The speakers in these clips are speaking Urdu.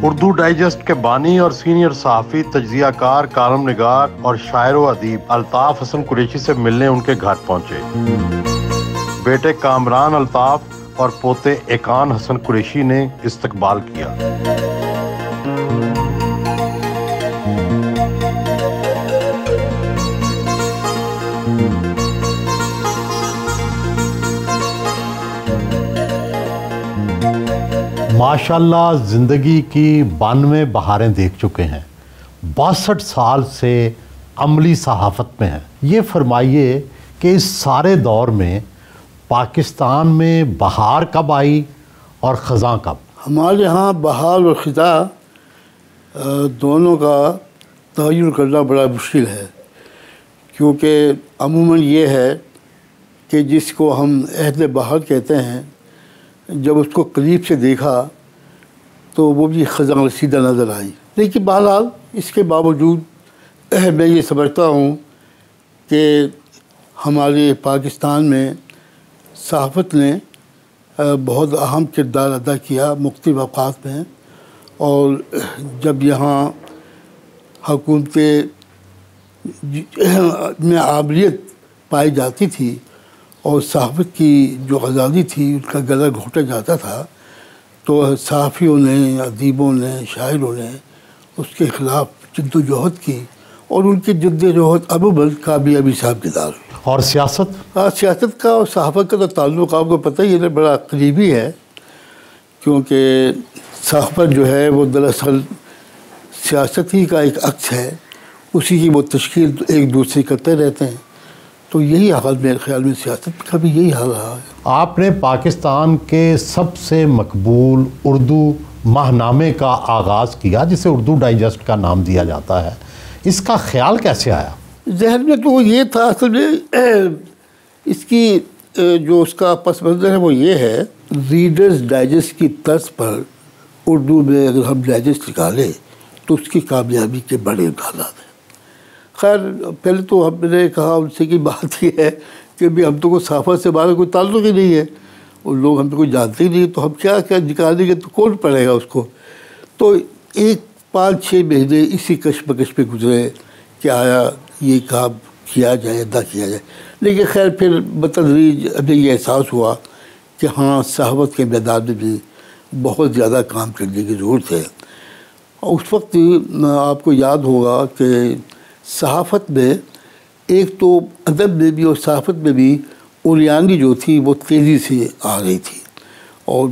اردو ڈائجسٹ کے بانی اور سینئر صحافی، تجزیہ کار، کالم نگار اور شاعر و ادیب الطاف حسن قریشی سے ملنے ان کے گھر پہنچے۔ بیٹے کامران الطاف اور پوتے ایقان حسن قریشی نے استقبال کیا۔ ماشاءاللہ زندگی کی 92 بہاریں دیکھ چکے ہیں، 62 سال سے عملی صحافت میں ہیں۔ یہ فرمائیے کہ اس سارے دور میں پاکستان میں بہار کب آئی اور خزاں کب؟ ہمارے ہاں بہار اور خزاں دونوں کا تعین کرنا بڑا مشکل ہے، کیونکہ عموماً یہ ہے کہ جس کو ہم عہد بہار کہتے ہیں، جب اس کو قریب سے دیکھا تو وہ بھی خزاں رسیدہ نظر آئی۔ لیکن بہرحال اس کے باوجود میں یہ سمجھتا ہوں کہ ہمارے پاکستان میں صحافت نے بہت اہم کردار ادا کیا مختلف اوقات میں، اور جب یہاں حکومت میں عابریت پائی جاتی تھی اور صحافت کی جو آزادی تھی ان کا گلا گھونٹا جاتا تھا، تو صحافیوں نے، ادیبوں نے، شاعروں نے اس کے خلاف جد و جہد کی، اور ان کی جد و جہد عموماً کامیابی صاحب کردار ہوئی۔ اور سیاست کا اور صحافت کا تو تعلق آپ کو پتہ ہی ہے، بڑا قریبی ہے، کیونکہ صحافت جو ہے وہ دراصل سیاست ہی کا ایک عکس ہے، اسی کی وہ تشکیل ایک دوسرے کرتے رہتے ہیں۔ تو یہی حال میرے خیال میں سیاست کا بھی یہی حال رہا ہے۔ آپ نے پاکستان کے سب سے مقبول اردو ماہنامے کا آغاز کیا، جسے اردو ڈائجسٹ کا نام دیا جاتا ہے، اس کا خیال کیسے آیا؟ ذہن میں تو یہ تھا، اصل میں اس کی جو اس کا پس منظر ہے وہ یہ ہے، ریڈرز ڈائجسٹ کی طرز پر اردو میں اگر ہم ڈائجسٹ نکالیں تو اس کی کامیابی کے بڑے امکانات ہیں۔ خیر پہلے تو ہم نے کہا ان سے کہ بات یہ ہے کہ بھی ہم تو کوئی صحافت سے ہمارا کوئی تعلق ہی نہیں ہے، اور لوگ ہم تو کوئی جانتے ہی نہیں، تو ہم کیا نکالیں گے، تو کون پڑھے گا اس کو؟ تو ایک 5-6 مہینے اسی کشمکش پہ گزرے کہ آیا یہ کام کیا جائے ادا کیا جائے، لیکن خیر پھر بتدریج ابھی یہ احساس ہوا کہ ہاں صحافت کے میدان میں بھی بہت زیادہ کام کرنے کی ضرورت ہے۔ اس وقت آپ کو یاد ہوگا کہ صحافت میں ایک تو ادب میں بھی اور صحافت میں بھی اوریانی جو تھی وہ تیزی سے آ رہی تھی، اور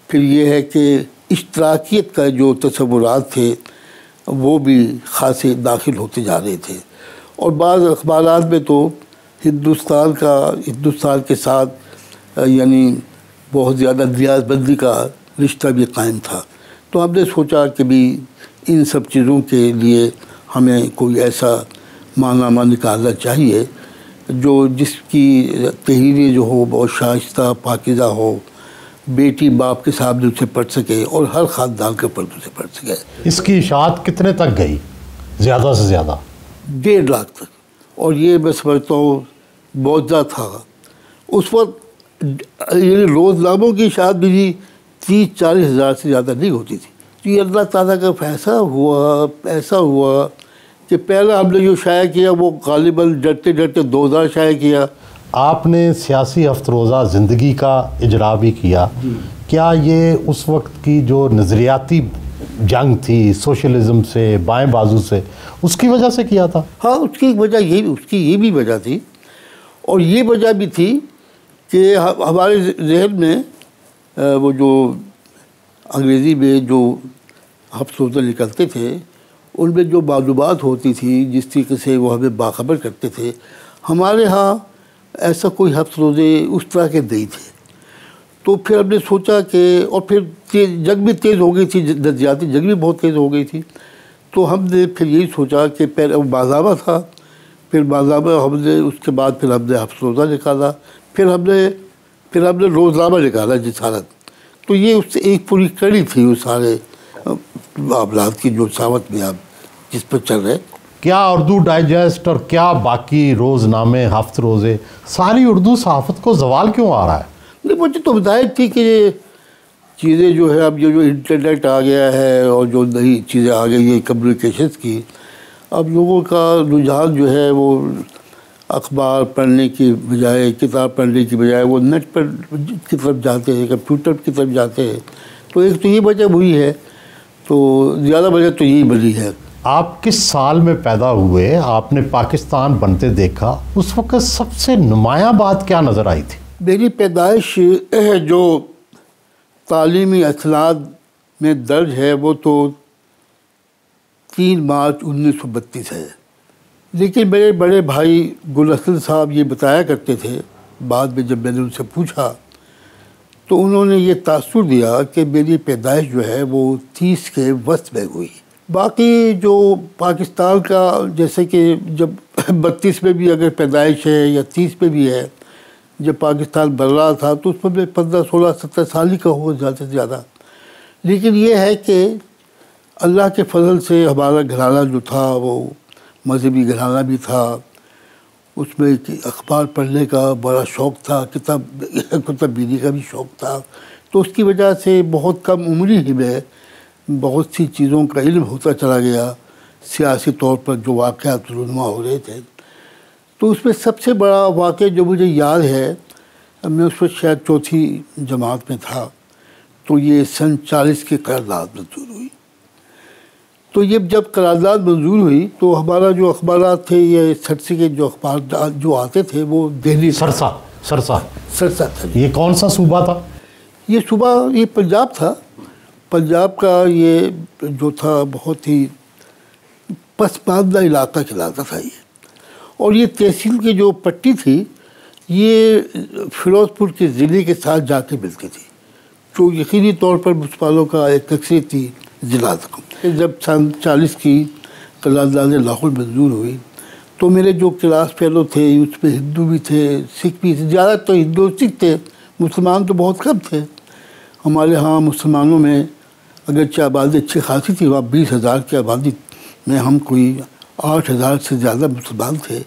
پھر یہ ہے کہ اشتراکیت کا جو تصورات تھے وہ بھی خاصے داخل ہوتے جا رہے تھے، اور بعض اخبارات میں تو ہندوستان کے ساتھ یعنی بہت زیادہ دیار بندی کا رشتہ بھی قائم تھا۔ تو ہم نے سوچا کہ بھی ان سب چیزوں کے لیے ہمیں کوئی ایسا ماہنامہ نکالنا چاہیے جو جس کی تحریریں جو ہو بہت شائستہ پاکیزہ ہو، بیٹی باپ کے سامنے اسے پڑھ سکے اور ہر خاندان کا فرد اسے پڑھ سکے۔ اس کی اشاعت کتنے تک گئی؟ زیادہ سے زیادہ 1.5 لاکھ تک، اور یہ میں سمجھتا ہوں بہت زیادہ تھا۔ اس وقت یعنی روزناموں کی اشاعت بھی 30-40 ہزار سے زیادہ نہیں ہوتی تھی۔ تو یہ اللہ تعالیٰ کا فیصلہ ہوا، ایسا ہوا کہ پہلا ہم نے جو شائع کیا وہ غالباً ڈرتے 2000 شائع کیا۔ آپ نے سیاسی ہفت روزہ زندگی کا اجرا بھی کیا، کیا یہ اس وقت کی جو نظریاتی جنگ تھی سوشلزم سے، بائیں بازو سے، اس کی وجہ سے کیا تھا؟ ہاں، اس کی وجہ یہ بھی وجہ تھی، اور یہ وجہ بھی تھی کہ ہمارے ذہن میں وہ جو انگریزی میں جو ہفت روزہ نکلتے تھے ان میں جو معلومات ہوتی تھی، جس طریقے سے وہ ہمیں باخبر کرتے تھے، ہمارے ہاں ایسا کوئی ہفت روزے اس طرح کے نہیں تھے۔ تو پھر ہم نے سوچا کہ، اور پھر جنگ بھی تیز ہو گئی تھی، نظریاتی جنگ بھی بہت تیز ہو گئی تھی، تو ہم نے پھر یہی سوچا کہ پہلے ماہنامہ تھا، پھر ماہنامہ ہم نے اس کے بعد پھر ہم نے ہفت روزہ نکالا، پھر ہم نے روزنامہ نکالا جسارت۔ تو یہ اس سے ایک پوری کڑی تھی وہ سارے معاملات کی جو ساوت میں آپ جس پر چل رہے۔ کیا اردو ڈائجسٹ اور کیا باقی روزنامے، ہفت روزے، ساری اردو صحافت کو زوال کیوں آ رہا ہے؟ نہیں، مجھے تو ہدایت تھی کہ چیزیں جو ہے اب یہ جو انٹرنیٹ آ گیا ہے اور جو نئی چیزیں آ گئی ہیں کمیونیکیشنس کی، اب لوگوں کا رجحان جو ہے وہ اخبار پڑھنے کی بجائے، کتاب پڑھنے کی بجائے وہ نیٹ پر کی طرف جاتے ہیں، کمپیوٹر کی طرف جاتے ہیں. تو ایک تو یہ وجہ ہوئی ہے، تو زیادہ وجہ تو یہی بنی ہے. آپ کس سال میں پیدا ہوئے؟ آپ نے پاکستان بنتے دیکھا، اس وقت سب سے نمایاں بات کیا نظر آئی تھی؟ میری پیدائش جو تعلیمی اسناد میں درج ہے وہ تو 3 مارچ 1932 ہے. لیکن میرے بڑے بھائی گل حسن صاحب یہ بتایا کرتے تھے، بعد میں جب میں نے ان سے پوچھا تو انہوں نے یہ تاثر دیا کہ میری پیدائش جو ہے وہ 30 کے وسط میں ہوئی. باقی جو پاکستان کا، جیسے کہ جب 32 میں بھی اگر پیدائش ہے یا 30 میں بھی ہے، جب پاکستان بن رہا تھا تو اس میں 15 16 17 سال ہی کا ہو زیادہ سے زیادہ. لیکن یہ ہے کہ اللہ کے فضل سے ہمارا گھرانہ جو تھا وہ مذہبی گھرانہ بھی تھا، اس میں اخبار پڑھنے کا بڑا شوق تھا، کتب بینی کا بھی شوق تھا. تو اس کی وجہ سے بہت کم عمری ہی میں بہت سی چیزوں کا علم ہوتا چلا گیا، سیاسی طور پر جو واقعات رونما ہو رہے تھے. تو اس میں سب سے بڑا واقعہ جو مجھے یاد ہے، میں اس وقت شاید 4تھی جماعت میں تھا، تو یہ سن 40 کی قرارداد منظور ہوئی. تو یہ جب قرارداد منظور ہوئی تو ہمارا جو اخبارات تھے، یہ سرسے کے جو اخبار جو آتے تھے وہ دہلی سرسا تھا. یہ کون سا صوبہ تھا؟ یہ صوبہ یہ پنجاب تھا. پنجاب کا یہ جو تھا بہت ہی پسماندہ علاقہ کہلاتا تھا یہ. اور یہ تحصیل کی جو پٹی تھی یہ فیروز پور کے ضلع کے ساتھ جا کے ملتی تھی، جو یقینی طور پر مسلمانوں کا ایک اکثریتی ضلع تھا. جب سن 40 کی قرارداد لاہور منظور ہوئی تو میرے جو کلاس فیلو تھے اس میں ہندو بھی تھے، سکھ بھی تھے. زیادہ تو ہندو سکھ تھے، مسلمان تو بہت کم تھے. ہمارے ہاں مسلمانوں میں اگرچہ آبادی اچھی خاصی تھی، وہاں 20,000 کی آبادی میں ہم کوئی 8,000 سے زیادہ مسلمان تھے،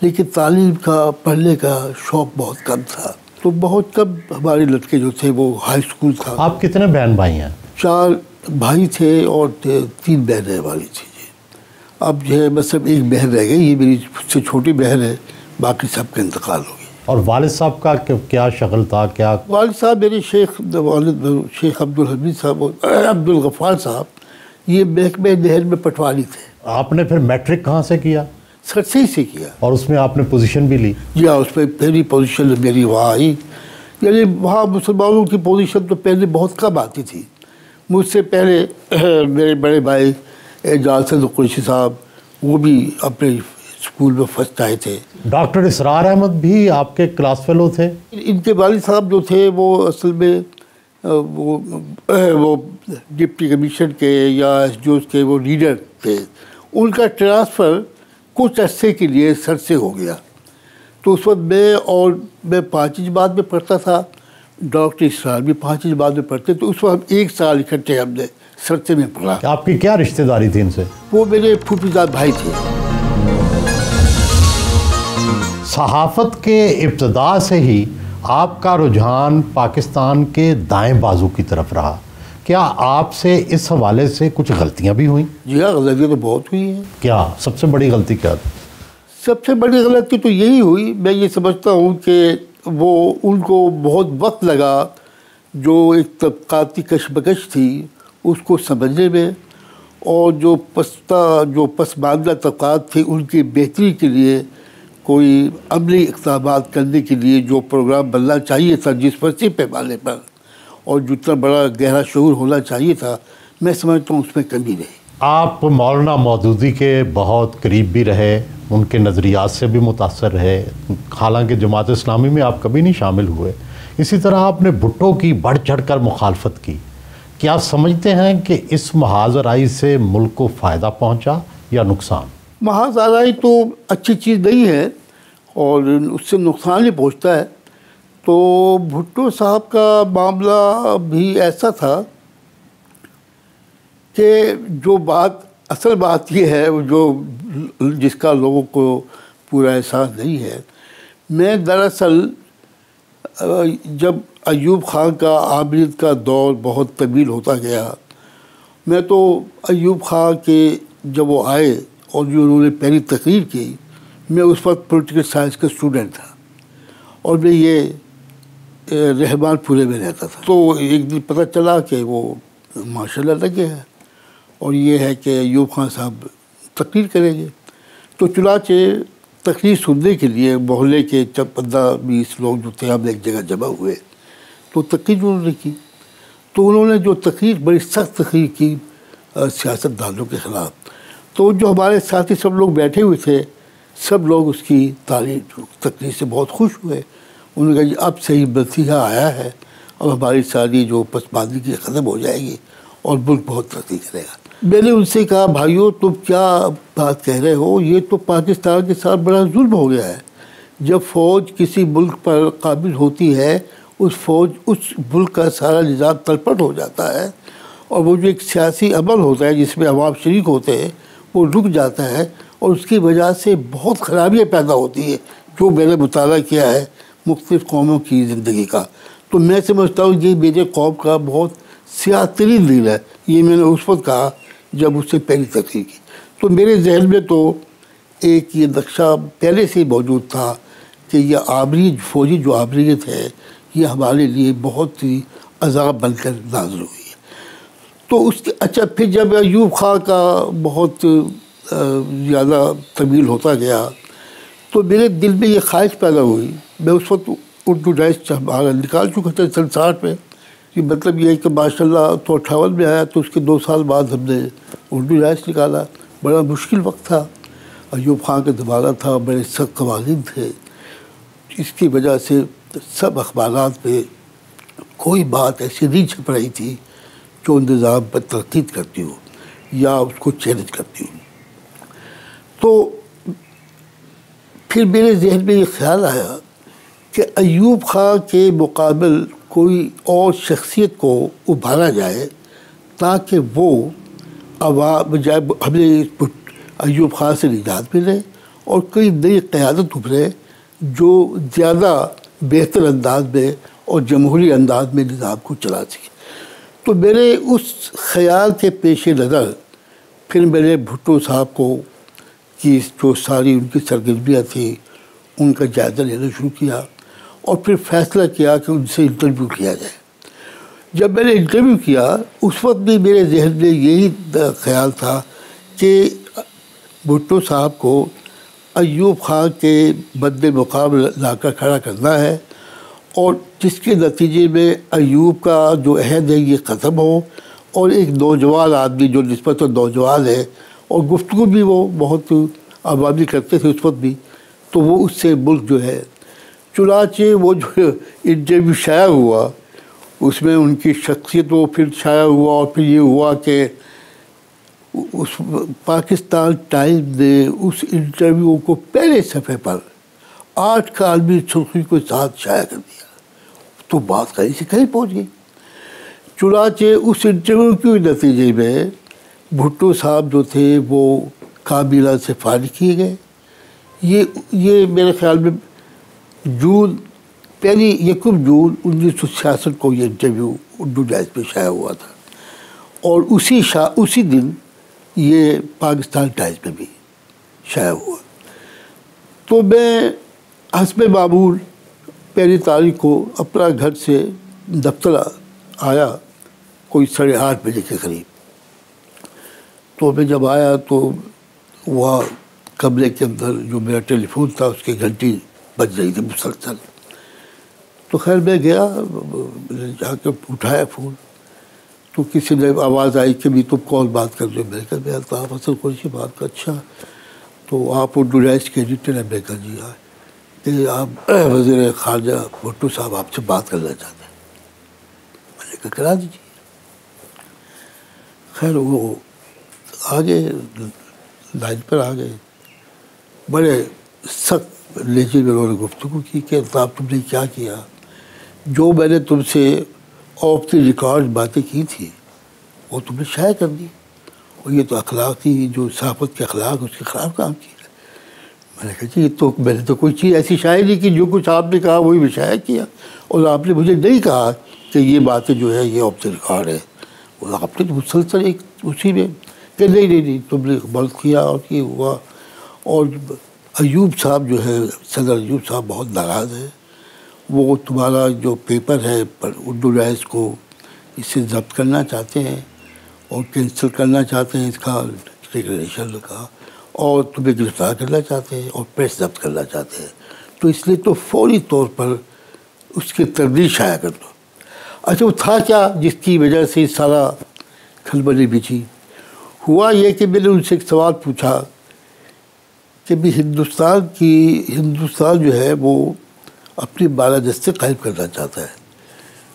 لیکن تعلیم کا، پڑھنے کا شوق بہت کم تھا. تو بہت کم ہمارے لڑکے جو تھے وہ ہائی اسکول تھا. آپ کتنے بہن بھائی ہیں؟ 4 بھائی تھے اور 3 بہنیں والی تھی. جی اب جو ہے بس اب ایک بہن رہ گئی، یہ میری سے چھوٹی بہن ہے، باقی سب کا انتقال ہو گیا. اور والد صاحب کا کیا شغل تھا؟ کیا والد صاحب میرے والد شیخ عبدالحمید صاحب اور عبدالغفار صاحب یہ محکمہ نہر میں پٹواری تھے. آپ نے پھر میٹرک کہاں سے کیا؟ سرسے سے کیا. اور اس میں آپ نے پوزیشن بھی لی؟ جی ہاں، اس میں پہلی پوزیشن میری وہاں آئی. یعنی وہاں مسلمانوں کی پوزیشن تو پہلے بہت کم آتی تھی. مجھ سے پہلے میرے بڑے بھائی اعجاز قریشی صاحب وہ بھی اپنے اسکول میں فرسٹ آئے تھے. ڈاکٹر اسرار احمد بھی آپ کے کلاس فیلو تھے؟ ان کے والد صاحب جو تھے وہ اصل میں وہ ڈپٹی کمیشن کے یا ایس ڈی اوز کے وہ لیڈر تھے. ان کا ٹرانسفر کچھ عرصے کے لیے سرسے ہو گیا. تو اس وقت میں 5 جماعت میں پڑھتا تھا، ڈاکٹر اسرار بھی 5 جماعت میں پڑھتے. تو اس وقت 1 سال اکٹھے ہم نے سرسے میں پڑھا. آپ کی کیا رشتہ داری تھی ان سے؟ وہ میرے پھوپھی زاد بھائی تھے. صحافت کے ابتدا سے ہی آپ کا رجحان پاکستان کے دائیں بازو کی طرف رہا. کیا آپ سے اس حوالے سے کچھ غلطیاں بھی ہوئیں؟ جی ہاں، غلطیاں تو بہت ہوئی ہیں. کیا سب سے بڑی غلطی کیا تھی؟ سب سے بڑی غلطی تو یہی ہوئی، میں یہ سمجھتا ہوں کہ وہ ان کو بہت وقت لگا جو ایک طبقاتی کشمکش تھی اس کو سمجھنے میں، اور جو پسماندہ طبقات تھے ان کی بہتری کے لیے کوئی عملی اقدامات کرنے کے لیے جو پروگرام بننا چاہیے تھا جس وسیع پیمانے پر، اور جتنا بڑا گہرا شعور ہونا چاہیے تھا، میں سمجھتا ہوں اس میں کمی نہیں. آپ مولانا مودودی کے بہت قریب بھی رہے، ان کے نظریات سے بھی متاثر رہے، حالانکہ جماعت اسلامی میں آپ کبھی نہیں شامل ہوئے. اسی طرح آپ نے بھٹو کی بڑھ چڑھ کر مخالفت کی. کیا سمجھتے ہیں کہ اس محاذ آرائی سے ملک کو فائدہ پہنچا یا نقصان؟ محاذ آرائی تو اچھی چیز نہیں ہے اور اس سے نقصان ہی پہنچتا ہے. تو بھٹو صاحب کا معاملہ بھی ایسا تھا کہ جو اصل بات یہ ہے جو جس کا لوگوں کو پورا احساس نہیں ہے. میں دراصل جب ایوب خان کا عابریت کا دور بہت طویل ہوتا گیا. میں تو ایوب خان کے جب وہ آئے اور جو انہوں نے پہلی تقریر کی، میں اس وقت پولیٹیکل سائنس کا اسٹوڈنٹ تھا اور میں یہ رحمان پورے میں رہتا تھا. تو ایک دن پتہ چلا کہ وہ ماشاء اللہ لگے ہیں اور یہ ہے کہ ایوب خان صاحب تقریر کریں گے. تو چنانچہ تقریر سننے کے لیے محلے کے 15-20 لوگ جو تھے ہم ایک جگہ جمع ہوئے تو تقریر انہوں نے کی. تو انہوں نے جو تقریر بڑی سخت تقریر کی سیاست دانوں کے خلاف. تو جو ہمارے ساتھی سب لوگ بیٹھے ہوئے تھے سب لوگ اس کی تقریر سے بہت خوش ہوئے. انہوں نے کہا جی اب صحیح مسیحا آیا ہے اور ہماری ساری جو پسماندگی ختم ہو جائے گی اور ملک بہت ترقی کرے گا. میں نے ان سے کہا بھائیو تم کیا بات کہہ رہے ہو، یہ تو پاکستان کے ساتھ بڑا ظلم ہو گیا ہے. جب فوج کسی ملک پر قابل ہوتی ہے اس ملک کا سارا نظام تلپٹ ہو جاتا ہے اور وہ جو ایک سیاسی عمل ہوتا ہے جس میں عوام شریک ہوتے ہیں وہ رک جاتا ہے اور اس کی وجہ سے بہت خرابیاں پیدا ہوتی ہیں. جو میں نے مطالعہ کیا ہے مختلف قوموں کی زندگی کا تو میں سمجھتا ہوں یہ میرے قوم کا بہت سیاہ ترین دل ہے. یہ میں نے اس وقت کہا جب اس سے پہلی تقریر کی. تو میرے ذہن میں تو ایک یہ نقشہ پہلے سے ہی موجود تھا کہ یہ فوجی جو عابریت ہے یہ ہمارے لیے بہت ہی عذاب بن کر نازل ہوئی ہے. تو اس کے اچھا پھر جب ایوب خان کا بہت زیادہ طویل ہوتا گیا تو میرے دل میں یہ خواہش پیدا ہوئی. میں اس وقت اردو ڈائس ہمارا نکال چکا تھا 60 میں. کہ مطلب یہ ہے کہ ماشاء اللہ تو 58 میں آیا تو اس کے 2 سال بعد ہم نے اردو ڈائس نکالا. بڑا مشکل وقت تھا، ایوب خان کا زمانہ تھا، بڑے سخت قوانین تھے. اس کی وجہ سے سب اخبارات میں کوئی بات ایسی نہیں چھپ رہی تھی جو نظام پر تنقید کرتی ہو یا اس کو چیلنج کرتی ہو. تو پھر میرے ذہن میں یہ خیال آیا کہ ایوب خان کے مقابل کوئی اور شخصیت کو ابھارا جائے تاکہ وہ بجائے ہمیں ایوب خان سے نجات ملے اور کوئی نئی قیادت ابھرے جو زیادہ بہتر انداز میں اور جمہوری انداز میں نظام کو چلا سکے. تو میرے اس خیال کے پیش نظر پھر میں نے بھٹو صاحب کو کی جو ساری ان کی سرگرمیاں تھیں ان کا جائزہ لینا شروع کیا اور پھر فیصلہ کیا کہ ان سے انٹرویو کیا جائے. جب میں نے انٹرویو کیا اس وقت بھی میرے ذہن میں یہی خیال تھا کہ بھٹو صاحب کو ایوب خان کے مد مقابل لا کر کھڑا کرنا ہے اور جس کے نتیجے میں ایوب کا جو عہد ہے یہ ختم ہو اور ایک نوجوان آدمی جو نسبتاً نوجوان ہے اور گفتگو بھی وہ بہت عوامی کرتے تھے اس وقت بھی تو وہ اس سے ملک جو ہے. چنانچہ وہ جو انٹرویو شائع ہوا اس میں ان کی شخصیت وہ پھر شائع ہوا اور پھر یہ ہوا کہ اس پاکستان ٹائمز نے اس انٹرویو کو پہلے صفحے پر 8 کالمی سرخی کے ساتھ شائع کر دیا. تو بات کہیں سے کہیں پہنچ گئی. چنانچہ اس انٹرویو کے نتیجے میں بھٹو صاحب جو تھے وہ کابینہ سے فارغ کیے گئے. یہ میرے خیال میں جون 1 جون 1966 کو یہ انٹرویو اردو ڈائس پہ شائع ہوا تھا اور اسی دن یہ پاکستان ٹائمز میں بھی شائع ہوا. تو میں حسب معمول 1 تاریخ کو اپنا گھر سے دفتر آیا کوئی 8:30 بجے کے قریب. تو میں جب آیا تو وہاں کمرے کے اندر جو میرا ٹیلی فون تھا اس کی گھنٹی بج رہی تھی مسلسل. تو خیر میں گیا جا کے اٹھایا فون تو کسی نے آواز آئی کہ بھی تم کون بات کر رہے ہو. میں نے کہا میں الطاف حسن قریشی بات کر. اچھا تو آپ اردو ڈائس کے ایڈیٹر ہیں؟ میں کہا جی ہاں. کہ آپ وزیر خارجہ بھٹو صاحب آپ سے بات کرنا چاہتے ہیں. میں نے کہا کرا دیجیے. خیر وہ آگے لائن پر آ گئے. بڑے سخت لہجے میں انہوں نے گفتگو کی کہ الطاف تم نے کیا کیا، جو میں نے تم سے آف دی ریکارڈ باتیں کی تھی وہ تم نے شائع کر دی اور یہ تو اخلاقی جو صحافت کے اخلاق اس کے خلاف کام کیا. میں نے کہا جی یہ تو میں نے تو کوئی چیز ایسی شائع نہیں کی، جو کچھ آپ نے کہا وہی میں شائع کیا، اور آپ نے مجھے نہیں کہا کہ یہ باتیں جو ہے یہ آف دا ریکارڈ ہے، اور آپ نے مسلسل ایک اسی میں کہ نہیں تم نے غلط کیا اور یہ ہوا. اور ایوب صاحب جو ہے، صدر ایوب صاحب بہت ناراض ہے، وہ تمہارا جو پیپر ہے پر اردو رائز کو اس سے ضبط کرنا چاہتے ہیں اور کینسل کرنا چاہتے ہیں اس کا ریگولیشن کا، اور تمہیں گرفتار کرنا چاہتے ہیں اور پریس ضبط کرنا چاہتے ہیں. تو اس لیے تو فوری طور پر اس کی تردید شائع کر دو. اچھا وہ تھا کیا جس کی وجہ سے سارا کھلبلی بچھی؟ ہوا یہ کہ میں نے ان سے ایک سوال پوچھا کہ بھی ہندوستان جو ہے وہ اپنی بالادستی قائم کرنا چاہتا ہے،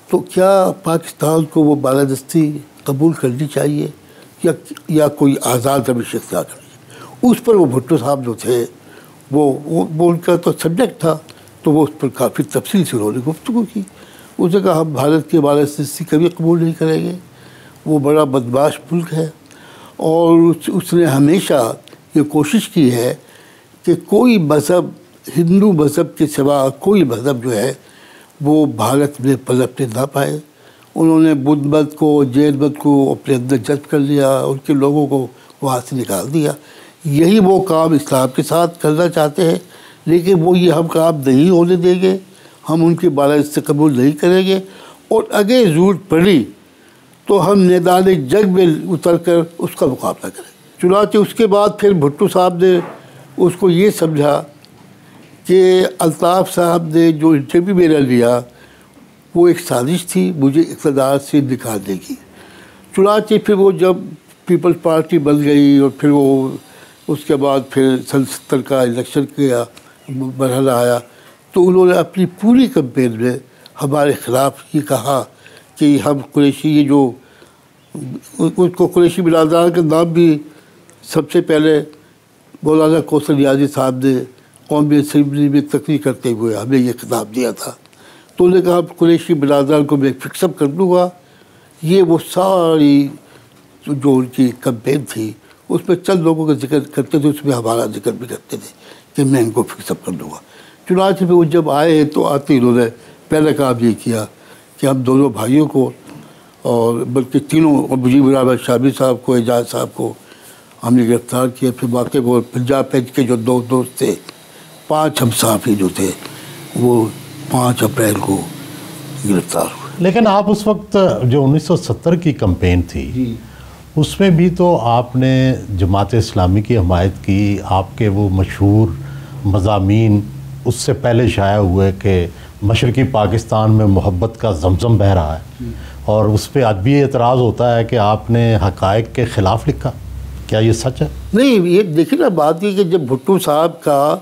تو کیا پاکستان کو وہ بالادستی قبول کرنی چاہیے یا کوئی آزاد روش اختیار کرنی چاہیے؟ اس پر وہ بھٹو صاحب جو تھے وہ ان کا تو سبجیکٹ تھا، تو وہ اس پر کافی تفصیل سے انہوں نے گفتگو کی. اس نے کہا ہم بھارت کی بالادستی کبھی قبول نہیں کریں گے، وہ بڑا بدمعاش ملک ہے، اور اس نے ہمیشہ یہ کوشش کی ہے کہ کوئی مذہب ہندو مذہب کے سوا کوئی مذہب جو ہے وہ بھارت میں پلپنے نہ پائے. انہوں نے بدھ مت کو جین مت کو اپنے اندر جذب کر لیا، ان کے لوگوں کو وہاں سے نکال دیا. یہی وہ کام اسلام کے ساتھ کرنا چاہتے ہیں، لیکن وہ یہ ہم کام نہیں ہونے دیں گے، ہم ان کی بالادستی قبول نہیں کریں گے، اور اگر ضرورت پڑی تو ہم میدان جنگ میں اتر کر اس کا مقابلہ کریں. چنانچہ اس کے بعد پھر بھٹو صاحب نے اس کو یہ سمجھا کہ الطاف صاحب نے جو انٹرویو میرا لیا وہ ایک سازش تھی مجھے اقتدار سے نکالنے کی. چنانچہ پھر وہ جب پیپلز پارٹی بن گئی اور پھر وہ اس کے بعد پھر 70 کا الیکشن کیا مرحلہ آیا، تو انہوں نے اپنی پوری کمپین میں ہمارے خلاف یہ کہا کہ ہم قریشی، یہ جو اس کو قریشی برادران کا نام بھی سب سے پہلے مولانا کوثر نیازی صاحب نے قومی اسمبلی میں تقریر کرتے ہوئے ہمیں یہ خطاب دیا تھا. تو انہوں نے کہا قریشی برادران کو میں فکس اپ کر دوں گا. یہ وہ ساری جو ان کی کمپین تھی اس میں چند لوگوں کا ذکر کرتے تھے، اس میں ہمارا ذکر بھی کرتے تھے کہ میں ان کو فکس اپ کر دوں گا. چنانچہ پھر وہ جب آئے تو آتے انہوں نے پہلا کام یہ کیا کہ ہم دونوں بھائیوں کو، اور بلکہ تینوں، مجیب الرحمن شامی صاحب کو، اعجاز صاحب کو ہم نے گرفتار کیا. پھر واقع وہ پنجاب پینچ کے جو دو دوست تھے، 5 ہم صحافی جو تھے، وہ 5 اپریل کو گرفتار ہوئے. لیکن آپ اس وقت جو 1970 کی کمپین تھی اس میں بھی تو آپ نے جماعت اسلامی کی حمایت کی. آپ کے وہ مشہور مضامین اس سے پہلے شائع ہوئے کہ مشرقی پاکستان میں محبت کا زمزم بہہ رہا ہے، اور اس پہ ادبی اعتراض ہوتا ہے کہ آپ نے حقائق کے خلاف لکھا. کیا یہ سچ ہے؟ نہیں، یہ دیکھیں نا، بات یہ کہ جب بھٹو صاحب کا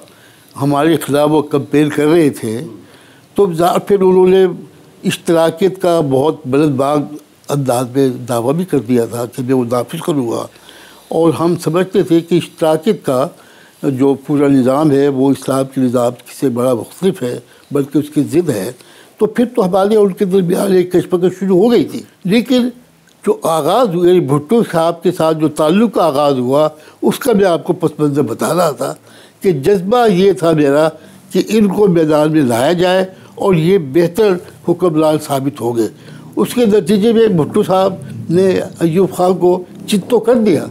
ہمارے خلاف وہ کمپین کر رہے تھے تو پھر انہوں نے اشتراکیت کا بہت بلند باغ انداز میں دعویٰ بھی کر دیا تھا کہ میں وہ نافذ کروں گا، اور ہم سمجھتے تھے کہ اشتراکیت کا جو پورا نظام ہے وہ اسلام کے نظام سے بڑا مختلف ہے، بلکہ اس کی ضد ہے. تو پھر تو ہمارے ان کے درمیان ایک کشمکش شروع ہو گئی تھی. لیکن جو آغاز ہوئے بھٹو صاحب کے ساتھ جو تعلق کا آغاز ہوا، اس کا میں آپ کو پس منظر بتا رہا تھا کہ جذبہ یہ تھا میرا کہ ان کو میدان میں لایا جائے اور یہ بہتر حکمران ثابت ہو گئے. اس کے نتیجے میں بھٹو صاحب نے ایوب خان کو چت تو کر دیا،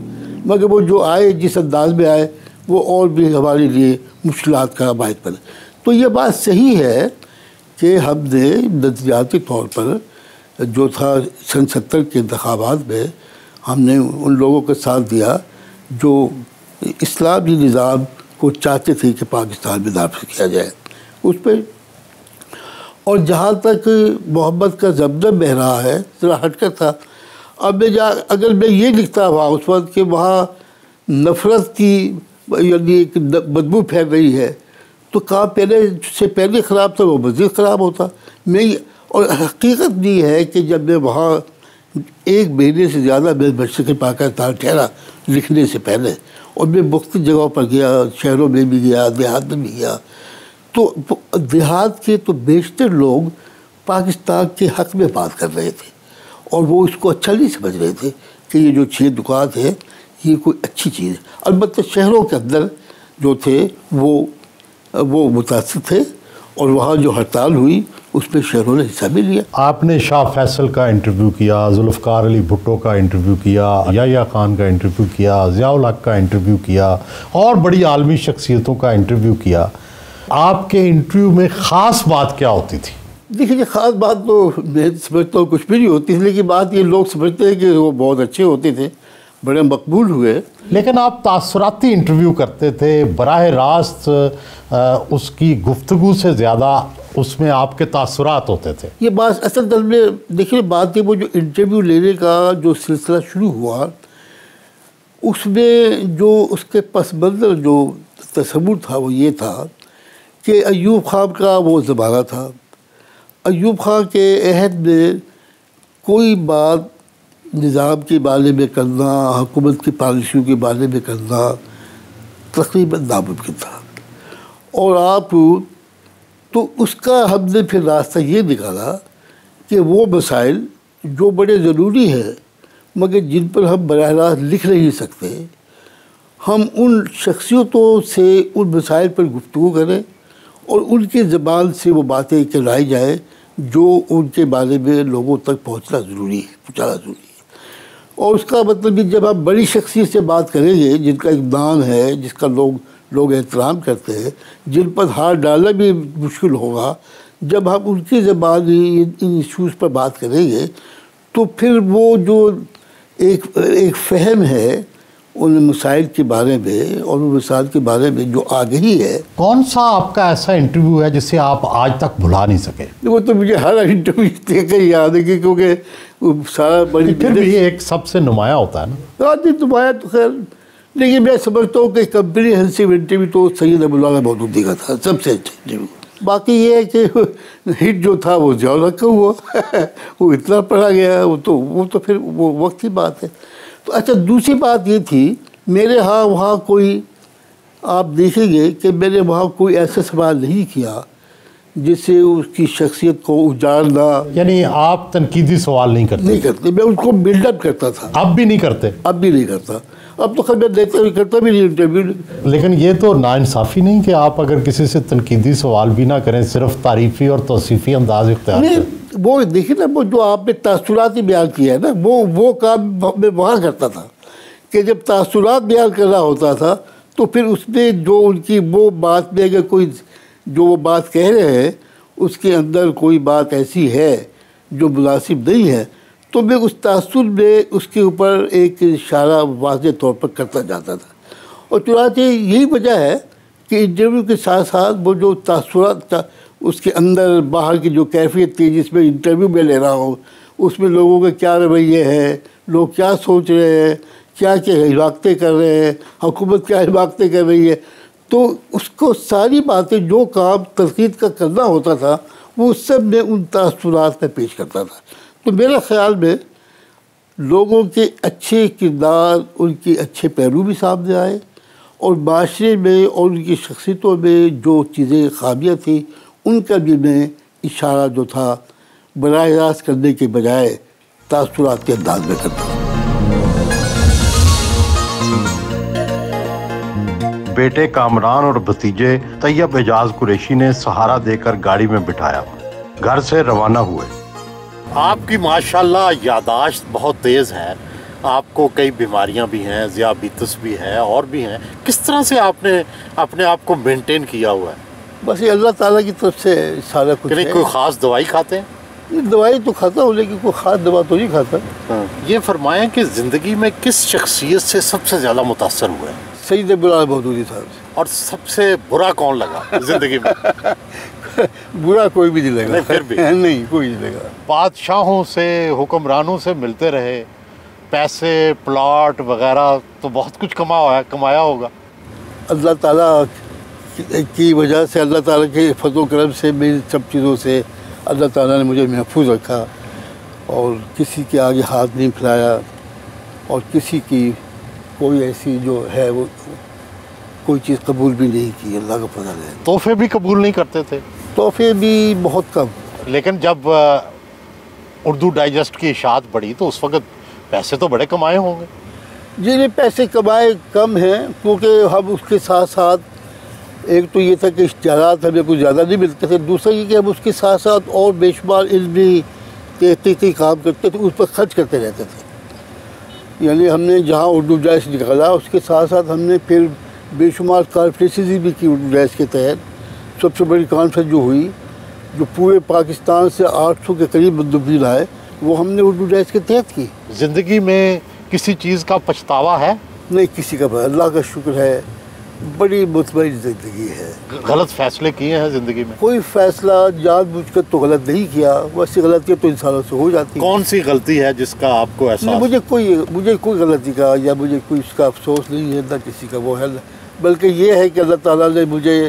مگر وہ جو آئے جس انداز میں آئے وہ اور بھی ہمارے لیے مشکلات کا باعث بنے. تو یہ بات صحیح ہے کہ ہم نے نظریاتی طور پر جو تھا سن 70 کے انتخابات میں ہم نے ان لوگوں کا ساتھ دیا جو اسلامی نظام کو چاہتے تھے کہ پاکستان میں نافذ کیا جائے اس پہ. اور جہاں تک محبت کا زمزم بہہ رہا ہے ذرا ہٹ کر تھا. اب اگر میں یہ لکھتا ہوا اس وقت کہ وہاں نفرت کی یعنی ایک بدبو پھیل رہی ہے، تو کام پہلے سے پہلے خراب تھا وہ مزید خراب ہوتا. اور حقیقت بھی ہے کہ جب میں وہاں 1 مہینے سے زیادہ میں مشرق پاکستان ٹھہرا لکھنے سے پہلے، اور میں مختلف جگہوں پر گیا، شہروں میں بھی گیا، دیہات میں بھی گیا، تو دیہات کے تو بیشتر لوگ پاکستان کے حق میں بات کر رہے تھے، اور وہ اس کو اچھا نہیں سمجھ رہے تھے کہ یہ جو 6 دکان ہے یہ کوئی اچھی چیز ہے. البتہ شہروں کے اندر جو تھے وہ متاثر تھے، اور وہاں جو ہڑتال ہوئی اس میں شہروں نے حصہ بھی لیا۔ آپ نے شاہ فیصل کا انٹرویو کیا، ذوالفقار علی بھٹو کا انٹرویو کیا، یحییٰ خان کا انٹرویو کیا، ضیاء الحق کا انٹرویو کیا، اور بڑی عالمی شخصیتوں کا انٹرویو کیا۔ آپ کے انٹرویو میں خاص بات کیا ہوتی تھی؟ دیکھیے خاص بات تو میں سمجھتا ہوں کچھ بھی نہیں ہوتی، لیکن بات یہ لوگ سمجھتے ہیں کہ وہ بہت اچھے ہوتے تھے، بڑے مقبول ہوئے۔ لیکن آپ تاثراتی انٹرویو کرتے تھے، براہ راست اس کی گفتگو سے زیادہ اس میں آپ کے تاثرات ہوتے تھے۔ یہ بات اصل دل میں دیکھیے بات ہے، وہ جو انٹرویو لینے کا جو سلسلہ شروع ہوا اس میں جو اس کے پس منظر جو تصور تھا وہ یہ تھا کہ ایوب خان کا وہ زمانہ تھا، ایوب خان کے عہد میں کوئی بات نظام کے بارے میں کرنا، حکومت کی پالیسیوں کے بارے میں کرنا تقریباً ناممکن تھا، اور آپ تو اس کا ہم نے پھر راستہ یہ نکالا کہ وہ مسائل جو بڑے ضروری ہیں مگر جن پر ہم براہ راست لکھ نہیں سکتے، ہم ان شخصیتوں سے ان مسائل پر گفتگو کریں اور ان کی زبان سے وہ باتیں کہلائی جائیں جو ان کے بارے میں لوگوں تک پہنچانا ضروری ہے۔ اور اس کا مطلب بھی جب ہم بڑی شخصیت سے بات کریں گے جن کا ایک نام ہے، جس کا لوگ احترام کرتے ہیں، جن پر ہاتھ ڈالنا بھی مشکل ہوگا، جب ہم ان کی زبان ان ایشوز پر بات کریں گے تو پھر وہ جو ایک فہم ہے ان مسائل کے بارے میں اور ان مسائل کے بارے میں جو آگہی ہے۔ کون سا آپ کا ایسا انٹرویو ہے جسے آپ آج تک بھلا نہیں سکے؟ وہ تو مجھے ہر انٹرویو دیکھ کر یاد ہے کیونکہ سارا بڑی پھر بھی ایک سب سے نمایاں ہوتا ہے نا۔ نمایاں تو خیر، لیکن میں سمجھتا ہوں کہ کمپریہنسو انٹرویو تو سید مولانا مودودی کا تھا، سب سے اچھا انٹرویو۔ باقی یہ ہے کہ ہٹ جو تھا وہ ضیاء الحق کا ہوا، وہ اتنا پڑھا گیا، وہ تو پھر وہ وقت کی بات ہے۔ تو اچھا دوسری بات یہ تھی، میرے ہاں وہاں کوئی، آپ دیکھیں گے کہ میں نے وہاں کوئی ایسا سوال نہیں کیا جس سے اس کی شخصیت کو اجاڑنا۔ یعنی آپ تنقیدی سوال نہیں کرتے؟ میں اس کو بلڈ اپ کرتا تھا۔ اب بھی نہیں کرتے؟ اب بھی نہیں کرتا، اب تو خیر میں کرتا بھی نہیں انٹرویو۔ لیکن یہ تو ناانصافی نہیں کہ آپ اگر کسی سے تنقیدی سوال بھی نہ کریں، صرف تعریفی اور توصیفی انداز اختیار کریں؟ وہ دیکھیں نا، وہ جو آپ نے تاثرات بیان کیا ہے نا، وہ کام میں وہاں کرتا تھا کہ جب تاثرات بیان کرنا ہوتا تھا تو پھر اس میں جو ان کی وہ بات میں اگر کوئی جو وہ بات کہہ رہے ہیں اس کے اندر کوئی بات ایسی ہے جو مناسب نہیں ہے تو میں اس تاثر میں اس کے اوپر ایک اشارہ واضح طور پر کرتا جاتا تھا۔ اور چنانچہ یہی وجہ ہے کہ انٹرویو کے ساتھ ساتھ وہ جو تاثرات اس کے اندر باہر کی جو کیفیت تھی جس میں انٹرویو میں لے رہا ہوں، اس میں لوگوں کے کیا رویے ہیں، لوگ کیا سوچ رہے ہیں، کیا حماقتیں کر رہے ہیں، حکومت کیا حماقتیں کر رہی ہے، تو اس کو ساری باتیں جو کام تنقید کا کرنا ہوتا تھا وہ سب میں ان تاثرات میں پیش کرتا تھا۔ تو میرے خیال میں لوگوں کے اچھے کردار، ان کے اچھے پہلو بھی سامنے آئے، اور معاشرے میں اور ان کی شخصیتوں میں جو چیزیں خامیاں تھیں ان کا بھی میں اشارہ جو تھا براہ راست کرنے کے بجائے تاثرات کے انداز میں کرتا ہوں۔ بیٹے کامران اور بھتیجے طیب اعجاز قریشی نے سہارا دے کر گاڑی میں بٹھایا، گھر سے روانہ ہوئے۔ آپ کی ماشاءاللہ یادداشت بہت تیز ہے، آپ کو کئی بیماریاں بھی ہیں، ذیابیطس بھی ہے اور بھی ہیں، کس طرح سے آپ نے اپنے آپ کو مینٹین کیا ہوا ہے؟ بس یہ اللہ تعالیٰ کی طرف سے سارا کچھ ہے۔ کوئی خاص دوائی کھاتے ہیں؟ دوائی تو کھاتا ہوں لیکن کوئی خاص دوا تو نہیں کھاتا۔ یہ فرمائیں کہ زندگی میں کس شخصیت سے سب سے زیادہ متاثر ہوئے؟ سید مولانا مودودی صاحب سے۔ اور سب سے برا کون لگا زندگی میں؟ برا کوئی بھی نہیں لگا۔ نہیں پھر بھی نہیں کوئی نہیں لگا۔ بادشاہوں سے، حکمرانوں سے ملتے رہے، پیسے، پلاٹ وغیرہ تو بہت کچھ کمایا ہوگا۔ اللہ تعالیٰ کی وجہ سے، اللہ تعالیٰ کے فضل و کرم سے، میری سب چیزوں سے اللہ تعالیٰ نے مجھے محفوظ رکھا، اور کسی کے آگے ہاتھ نہیں پھیلایا، اور کسی کی کوئی ایسی جو ہے وہ کوئی چیز قبول بھی نہیں کی۔ اللہ کا فضل ہے۔ تحفے بھی قبول نہیں کرتے تھے؟ تحفے بھی بہت کم۔ لیکن جب اردو ڈائجسٹ کی اشاعت بڑھی تو اس وقت پیسے تو بڑے کمائے ہوں گے؟ جنہیں پیسے کمائے کم ہیں، کیونکہ ہم اس کے ساتھ ساتھ ایک تو یہ تھا کہ اشتہارات ہمیں کچھ زیادہ نہیں ملتے تھے، دوسرا یہ کہ ہم اس کے ساتھ ساتھ اور بے شمار علمی تحقیقی کام کرتے تھے، اس پر خرچ کرتے رہتے تھے۔ یعنی ہم نے جہاں اردو ڈائس نکالا اس کے ساتھ ساتھ ہم نے پھر بے شمار کانفرنسز بھی کی اردو ڈائس کے تحت۔ سب سے بڑی کانفرنس جو ہوئی، جو پورے پاکستان سے 800 کے قریب مندوبین آئے، وہ ہم نے اردو ڈائس کے تحت کی۔ زندگی میں کسی چیز کا پچھتاوا ہے؟ نہیں، کسی کا، اللہ کا شکر ہے، بڑی مطمئن زندگی ہے۔ غلط فیصلے کیے ہیں زندگی میں؟ کوئی فیصلہ جان بوجھ کر تو غلط نہیں کیا، ویسے غلطیاں تو انسانوں سے ہو جاتی ہیں۔ کون سی غلطی ہے جس کا آپ کو احساس؟ مجھے کوئی غلطی کا یا مجھے کوئی اس کا افسوس نہیں ہے، نہ کسی کا وہ ہے، بلکہ یہ ہے کہ اللہ تعالیٰ نے مجھے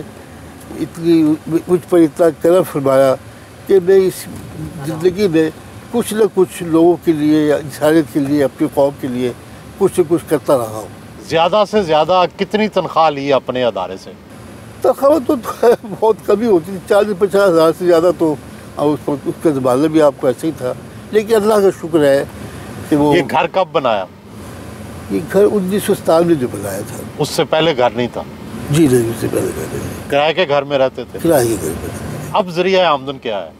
مجھ پر اتنا کرم فرمایا کہ میں اس زندگی میں کچھ نہ کچھ لوگوں کے لیے یا انسانیت کے لیے، اپنی قوم کے لیے کچھ نہ کچھ کرتا رہا ہوں۔ زیادہ سے زیادہ کتنی تنخواہ لی اپنے ادارے سے؟ تنخواہ تو بہت کمی ہوتی تھی، 40-50 ہزار سے زیادہ تو اس کے زمانے بھی آپ کو ایسے ہی تھا، لیکن اللہ کا شکر ہے کہ وہ… یہ گھر کب بنایا؟ یہ گھر 1997 میں جو بنایا تھا۔ اس سے پہلے گھر نہیں تھا؟ جی نہیں، اس سے پہلے گھر نہیں، کرائے کے گھر میں رہتے تھے؟ کرائے کے گھر میں۔ اب ذریعہ آمدن کیا ہے؟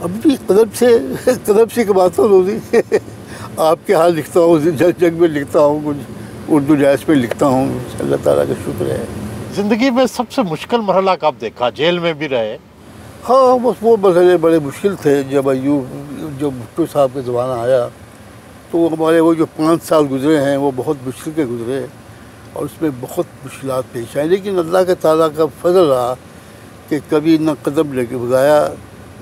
اب بھی قدم سے کماتا ہوں روزی۔ آپ کے حال لکھتا ہوں، جنگ میں لکھتا ہوں، کچھ اردو ڈائس پہ لکھتا ہوں، اللہ تعالیٰ کا شکر ہے۔ زندگی میں سب سے مشکل مرحلہ کب دیکھا؟ جیل میں بھی رہے۔ ہاں، بس وہ مرحلے بڑے مشکل تھے۔ جب بھٹو صاحب کا زمانہ آیا تو ہمارے وہ جو 5 سال گزرے ہیں وہ بہت مشکل کے گزرے، اور اس میں بہت مشکلات پیش آئیں، لیکن اللہ کے تعالیٰ کا فضل رہا کہ کبھی نہ قدم لے کے بھگایا،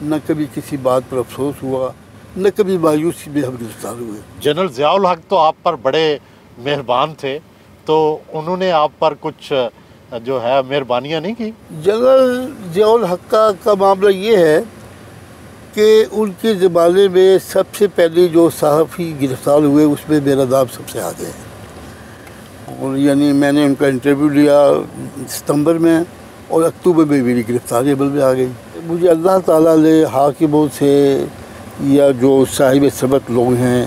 نہ کبھی کسی بات پر افسوس ہوا، نہ کبھی مایوسی میں ہم گرفتار ہوئے۔ جنرل ضیاء الحق تو آپ پر بڑے مہربان تھے، تو انہوں نے آپ پر کچھ جو ہے مہربانیاں نہیں کی؟ جنرل ضیاء الحق کا معاملہ یہ ہے کہ ان کے زمانے میں سب سے پہلے جو صحافی گرفتار ہوئے اس میں میرا نام سب سے آگے ہے، اور یعنی میں نے ان کا انٹرویو لیا ستمبر میں، اور اکتوبر میں میری گرفتاری عمل میں آ گئی۔ مجھے اللہ تعالیٰ نے حاکموں سے یا جو صاحب سبق لوگ ہیں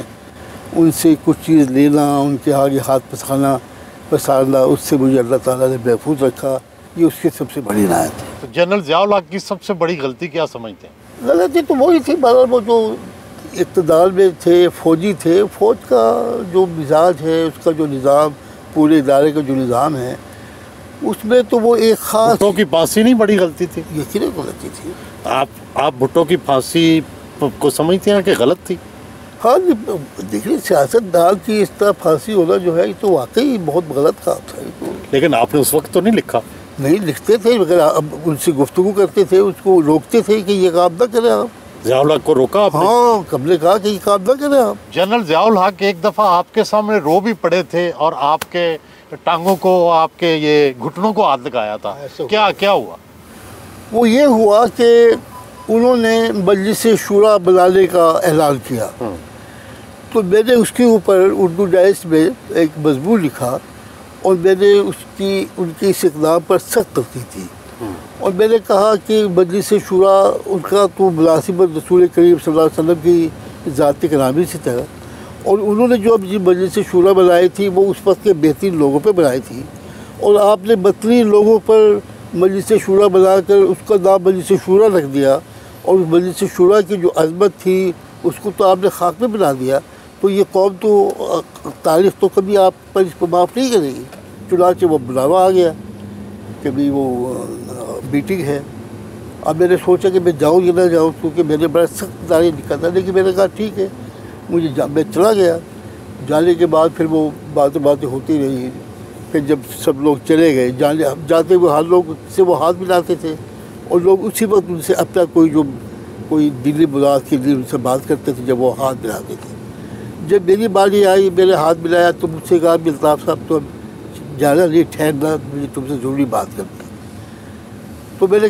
ان سے کچھ چیز لینا، ان کے آگے ہاتھ پسارنا، اس سے مجھے اللہ تعالیٰ نے محفوظ رکھا، یہ اس کی سب سے بڑی عنایت ہے۔ تو جنرل ضیاء الحق کی سب سے بڑی غلطی کیا سمجھتے ہیں؟ غلطی تو وہی تھی، بہرحال وہ جو اقتدار میں تھے، فوجی تھے، فوج کا جو مزاج ہے، اس کا جو نظام، پورے ادارے کا جو نظام ہے، اس میں تو وہ ایک خاص… بھٹو کی پھانسی نہیں بڑی غلطی تھی؟ یقیناً غلطی تھی۔ آپ بھٹو کی پھانسی کو سمجھتے ہیں کہ غلط تھی؟ ہاں، دیکھیے سیاست دان کی اس طرح پھانسی ہونا جو ہے یہ تو واقعی بہت غلط کام تھا۔ لیکن آپ نے اس وقت تو نہیں لکھا؟ نہیں لکھتے تھے، مگر اب ان سے گفتگو کرتے تھے، اس کو روکتے تھے کہ یہ کام نہ کریں آپ۔ ضیاء الحق کو روکا آپ نے؟ ہاں، ہم نے کہا کہ یہ کام نہ کریں آپ۔ جنرل ضیاء الحق ایک دفعہ آپ کے سامنے رو بھی پڑے تھے اور آپ کے ٹانگوں کو، آپ کے یہ گھٹنوں کو ہاتھ لگایا تھا، کیا ہوا؟ وہ یہ ہوا کہ انہوں نے مجلس شورا بنانے کا اعلان کیا، تو میں نے اس کے اوپر اردو ڈائس میں ایک مضمون لکھا، اور میں نے ان کی اس اقدام پر سخت تنقید کی، اور میں نے کہا کہ مجلس شورا ان کا تو ملازمت رسول کریم صلی اللہ علیہ وسلم کی ذاتی کرامی سے تھا، اور انہوں نے جو مجلس شورا بنائی تھی وہ اس وقت کے بہترین لوگوں پہ بنائی تھی، اور آپ نے بدترین لوگوں پر مجلس شورا بنا کر اس کا نام مجلس شورا رکھ دیا، اور اس مجلس شورا کی جو عظمت تھی اس کو تو آپ نے خاک میں بنا دیا، تو یہ قوم تو تاریخ تو کبھی آپ پر اس کو معاف نہیں کرے گی۔ چنانچہ وہ بلاوا آ گیا کہ بھی وہ میٹنگ ہے۔ اب میں نے سوچا کہ میں جاؤں یا نہ جاؤں، کیونکہ میں نے بڑا سخت تاریخ لکھا تھا، لیکن میں نے کہا ٹھیک ہے، میں چلا گیا۔ جانے کے بعد پھر وہ باتیں ہوتی رہی، پھر جب سب لوگ چلے گئے، جاتے ہوئے ہر لوگ سے وہ ہاتھ ملاتے تھے، اور لوگ اسی وقت ان سے اپنا کوئی دلی مراد کے لیے ان سے بات کرتے تھے جب وہ ہاتھ ملاتے تھے۔ جب میری باری آئی، میں نے ہاتھ ملایا تو مجھ سے کہا الطاف صاحب تو اب جانا نہیں، ٹھہرنا، مجھے تم سے ضروری بات کرنی ہے۔ تو میں نے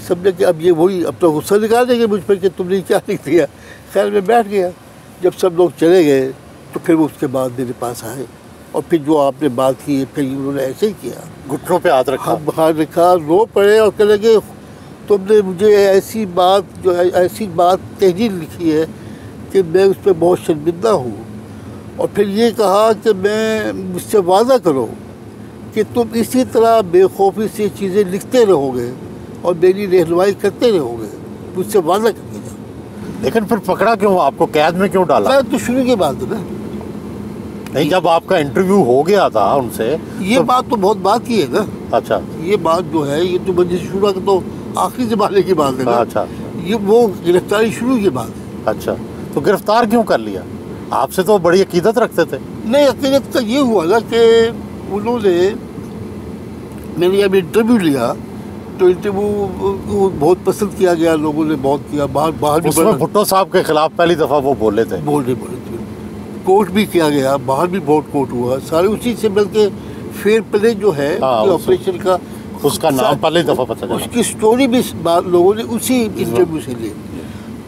سمجھا کہ اب یہ وہی اپنا غصہ نکال دیں گے مجھ پر کہ تم نے کیا لکھ دیا۔ خیر میں بیٹھ گیا۔ جب سب لوگ چلے گئے تو پھر وہ اس کے بعد میرے پاس آئے، اور پھر جو آپ نے بات کی پھر انہوں نے ایسے ہی کیا، گھٹنوں پہ ہاتھ رکھا، ہاتھ رکھا، رو پڑے اور کہنے لگے تم نے مجھے ایسی بات تحریر لکھی ہے کہ میں اس پہ بہت شرمندہ ہوں، اور پھر یہ کہا کہ میں مجھ سے وعدہ کرو کہ تم اسی طرح بے خوفی سے چیزیں لکھتے رہو گے اور میری رہنمائی کرتے رہو گے، مجھ سے وعدہ کر کے جاؤ۔ لیکن پھر پکڑا کیوں، آپ کو قید میں کیوں ڈالا؟ تو شروع کی بات ہے نا، نہیں جب آپ کا انٹرویو ہو گیا تھا ان سے، یہ بات تو بہت بات کی ہے نا۔ اچھا یہ بات جو ہے یہ تو مجلس شورا کا تو آخری زمانے کی بات ہے نا۔ اچھا یہ وہ گرفتاری شروع کی بات ہے۔ اچھا، تو گرفتار کیوں کر لیا؟ آپ سے تو بڑی عقیدت رکھتے تھے۔ نہیں، عقیدت کا یہ ہوا نا کہ انہوں نے، میں نے اب انٹرویو لیا تو انٹرویو بہت پسند کیا گیا، لوگوں نے بہت کیا، باہر بھی اس میں بھٹو صاحب کے خلاف پہلی دفعہ وہ بولے تھے، بولے تھے، کوٹ بھی کیا گیا، باہر بھی بہت کوٹ ہوا، سارے اسی سے بلکہ فیئر پلے جو ہے آپریشن کا، اس کا نام پہلی دفعہ پتہ چلا، اس کی سٹوری بھی لوگوں نے اسی انٹرویو سے لی۔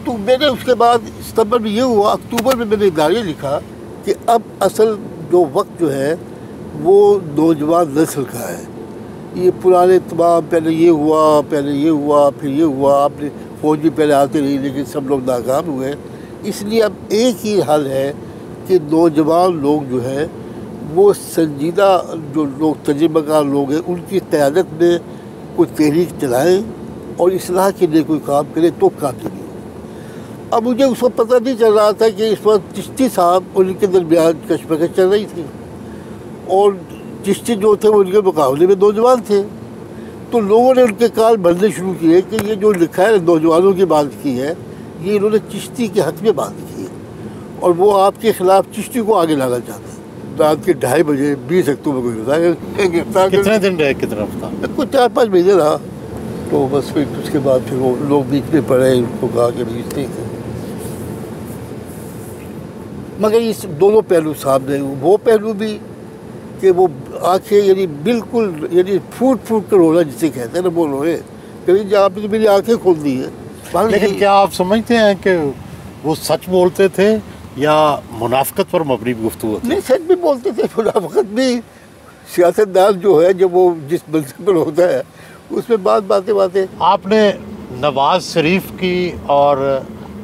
تو میں نے اس کے بعد ستمبر میں یہ ہوا، اکتوبر میں نے ادارے لکھا کہ اب اصل جو وقت جو ہے وہ نوجوان نسل کا ہے۔ یہ پرانے تمام پہلے یہ ہوا، پھر یہ ہوا، آپ نے فوج بھی پہلے آتے رہی لیکن سب لوگ ناکام ہوئے، اس لیے اب ایک ہی حل ہے کہ نوجوان لوگ جو ہے وہ سنجیدہ، جو لوگ تجربہ کار لوگ ہیں، ان کی قیادت میں کوئی تحریک چلائیں اور اصلاح کے لیے کوئی کام کرے تو کامیابی ہو۔ اب مجھے اس وقت پتہ نہیں چل رہا تھا کہ اس وقت چشتی صاحب ان کے درمیان کشمکش چل رہی تھی، اور چشتی جو تھے وہ ان کے مقابلے میں نوجوان تھے، تو لوگوں نے ان کے کال بھرنے شروع کیے کہ یہ جو لکھا ہے نوجوانوں کی بات کی ہے، یہ انہوں نے چشتی کے حق میں بات کی ہے اور وہ آپ کے خلاف چشتی کو آگے لانا چاہتے ہیں۔ رات کے 2:30 بجے 20 اکتوبر کو گرفتار۔ کتنے دن رہے، کتنا ہفتہ؟ کچھ 4-5 مہینے رہا، تو بس پھر اس کے بعد پھر وہ لوگ بیچ میں پڑے، ان کو کہا کہ بھی ٹھیک ہے۔ مگر اس دونوں پہلو سامنے، وہ پہلو بھی کہ وہ آنکھیں یعنی بالکل یعنی پھوٹ کر رونا جسے کہتے ہیں نا، وہ روئے کہ جہاں پہ میری آنکھیں کھول دی ہیں۔ لیکن کیا آپ سمجھتے ہیں کہ وہ سچ بولتے تھے یا منافقت پر مبنی گفتگو تھی؟ نہیں، سچ بھی بولتے تھے، منافقت بھی۔ سیاستدان جو ہے جب وہ جس منصب پر ہوتا ہے اس میں باتیں۔ آپ نے نواز شریف کی اور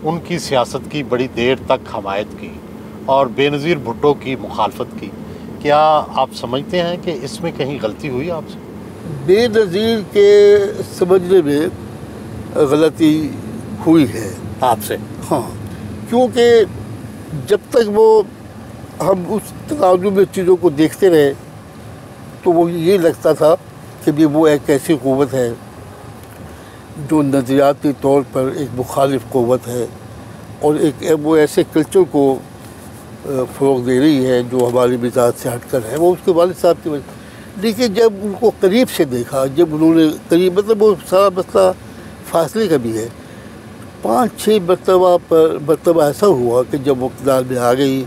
ان کی سیاست کی بڑی دیر تک حمایت کی اور بے نظیر بھٹو کی مخالفت کی، کیا آپ سمجھتے ہیں کہ اس میں کہیں غلطی ہوئی آپ سے؟ بے نظیر کے سمجھنے میں غلطی ہوئی ہے آپ سے؟ ہاں، کیونکہ جب تک وہ ہم اس تناظر میں چیزوں کو دیکھتے رہے تو وہ یہ لگتا تھا کہ بھی وہ ایک ایسی قوت ہے جو نظریاتی طور پر ایک مخالف قوت ہے اور وہ ایسے کلچر کو فروغ دے رہی ہے جو ہماری مزاج سے ہٹ کر ہے، وہ اس کے والد صاحب کی وجہ۔ لیکن جب ان کو قریب سے دیکھا، جب انہوں نے قریب، مطلب وہ سارا مسئلہ فاصلے کا بھی ہے، 5-6 مرتبہ ایسا ہوا کہ جب وہ اقتدار میں آ گئی،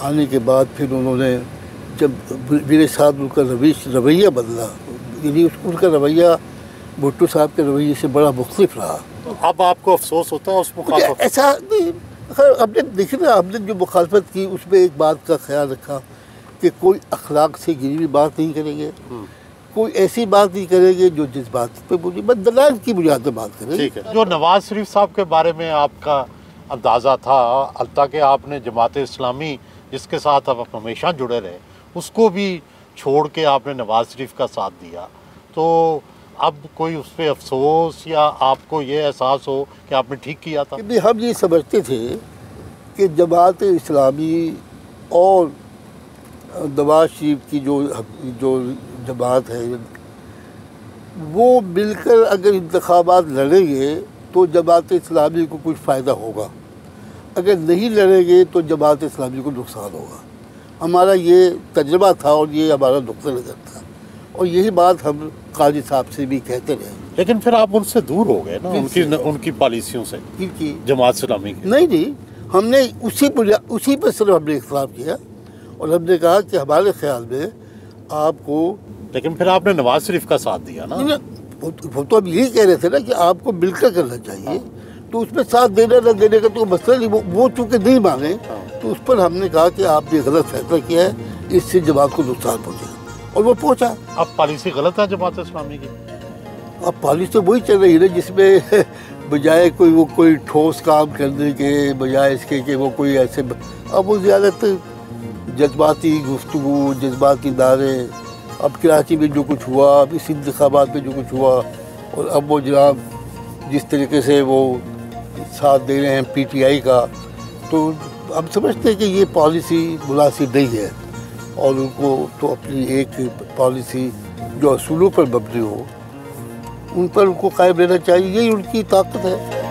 آنے کے بعد پھر انہوں نے جب میرے ساتھ ان کا رویہ بدلا، یعنی ان کا رویہ بھٹو صاحب کے رویے سے بڑا مختلف رہا۔ اب آپ کو افسوس ہوتا ہے اس مخالفت؟ ایسا نہیں، ہم نے دیکھیں نا، ہم نے جو مخالفت کی اس میں ایک بات کا خیال رکھا کہ کوئی اخلاق سے گری ہوئی بات نہیں کریں گے، کوئی ایسی بات نہیں کریں گے جو جذبات پہ بس دلائل کی بنیاد پہ بات کریں۔ ٹھیک ہے، جو نواز شریف صاحب کے بارے میں آپ کا اندازہ تھا، البتہ آپ نے جماعت اسلامی جس کے ساتھ آپ ہمیشہ جڑے رہے، اس کو بھی چھوڑ کے آپ نے نواز شریف کا ساتھ دیا، تو اب کوئی اس پہ افسوس یا آپ کو یہ احساس ہو کہ آپ نے ٹھیک کیا تھا؟ کہ ہم یہ سمجھتے تھے کہ جماعت اسلامی اور نواز شریف کی جو جماعت ہے وہ مل کر اگر انتخابات لڑیں گے تو جماعت اسلامی کو کچھ فائدہ ہوگا، اگر نہیں لڑیں گے تو جماعت اسلامی کو نقصان ہوگا۔ ہمارا یہ تجربہ تھا اور یہ ہمارا نقطہ نظر تھا، اور یہی بات ہم قاضی صاحب سے بھی کہتے رہے۔ لیکن پھر آپ ان سے دور ہو گئے نا، ان کی پالیسیوں سے، جماعت اسلامی کی؟ نہیں، ہم نے اسی پر صرف ہم نے اختلاف کیا اور ہم نے کہا کہ ہمارے خیال میں آپ کو، لیکن پھر آپ نے نواز شریف کا ساتھ دیا نا۔ وہ تو ہم یہی کہہ رہے تھے نا کہ آپ کو مل کر کرنا چاہیے، تو اس میں ساتھ دینا نہ دینے کا تو مسئلہ نہیں، وہ چونکہ نہیں مانے تو اس پر ہم نے کہا کہ آپ نے غلط فیصلہ کیا ہے، اس سے جماعت کو نقصان پہنچے گا، اور وہ پہنچا۔ اب پالیسی غلط ہے جماعت اسلامی کی؟ اب پالیسی تو وہی چل رہی ہے نا جس میں بجائے کوئی ٹھوس کام کرنے کے، بجائے اس کے کہ وہ کوئی ایسے، اب وہ زیادہ تر جذباتی گفتگو، جذباتی نعرے. اب کراچی میں جو کچھ ہوا، اب اس انتخابات میں جو کچھ ہوا، اور اب وہ جناب جس طریقے سے وہ ساتھ دے رہے ہیں پی ٹی آئی کا، تو اب سمجھتے ہیں کہ یہ پالیسی مناسب نہیں ہے، اور ان کو تو اپنی ایک پالیسی جو اصولوں پر مبنی ہو ان پر ان کو قائم رہنا چاہیے. یہی ان کی طاقت ہے.